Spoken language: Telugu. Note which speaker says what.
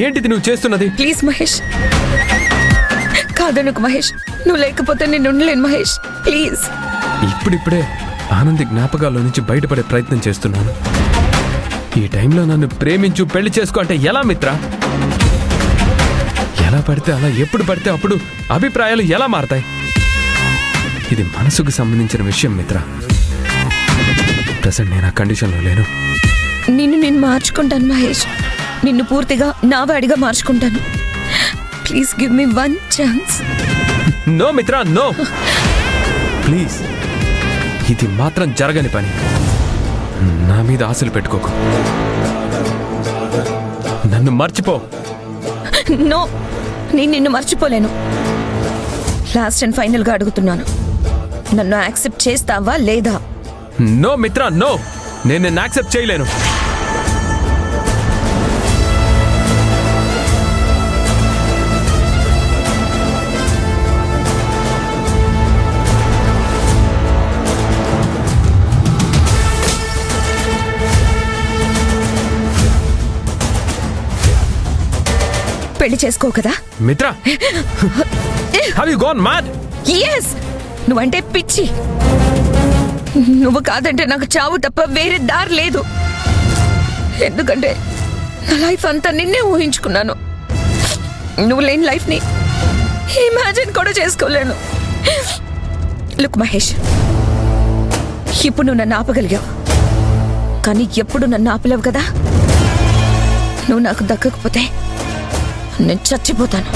Speaker 1: ఏంటిది నువ్వు చేస్తున్నది?
Speaker 2: ప్లీజ్ మహేష్, కాదనుకు మహేష్. నువ్వు లేకపోతే నేను ఉండలేను మహేష్, ప్లీజ్.
Speaker 1: ఇప్పుడిప్పుడే ఆనంది జ్ఞాపకాల్లో నుంచి బయటపడే ప్రయత్నం చేస్తున్నాను. ఈ టైంలో నన్ను ప్రేమించు పెళ్లి చేసుకో అంటే ఎలా మిత్ర? ఎలా పడితే అలా, ఎప్పుడు పడితే అప్పుడు అభిప్రాయాలు ఎలా మారతాయి? ఇది మనసుకు సంబంధించిన విషయం మిత్ర. ప్రెసెంట్ నేను ఆ కండిషన్లో లేను.
Speaker 2: నేను మార్చుకుంటాను మహేష్. నిన్ను పూర్తిగా నా వాడిగా మార్చుకుంటాను. Please give me one chance.
Speaker 1: No మిత్ర, నో ప్లీజ్. ఇది మాత్రం జరగని పని. నా మీద ఆశలు పెట్టుకోకు. నన్ను మర్చిపో.
Speaker 2: నో, నేను నిన్ను మర్చిపోలేను. లాస్ట్ అండ్ ఫైనల్ గా అడుగుతున్నాను, నన్ను యాక్సెప్ట్ చేస్తావా లేదా?
Speaker 1: నో మిత్ర, నో. నేను నిన్ను యాక్సెప్ట్ చేయలేను.
Speaker 2: పెళ్లి చేసుకో కదా
Speaker 1: మిత్ర. Have you gone mad?
Speaker 2: yes, నువ్వంటే పిచ్చి. నువ్వు కాదంటే నాకు చావు తప్ప వేరే దారి లేదు. ఎందుకంటే నా లైఫ్ అంతా నిన్నే ఊహించుకున్నాను. నువ్వు లేని లైఫ్ ని ఇమాజిన్ కూడా చేసుకోలేను. లుక్ మహేష్, ఇప్పుడు నువ్వు నన్ను ఆపగలిగావు, కానీ ఎప్పుడు నన్ను ఆపలేవు కదా. నువ్వు నాకు దక్కకపోతే నేను చచ్చిపోతాను.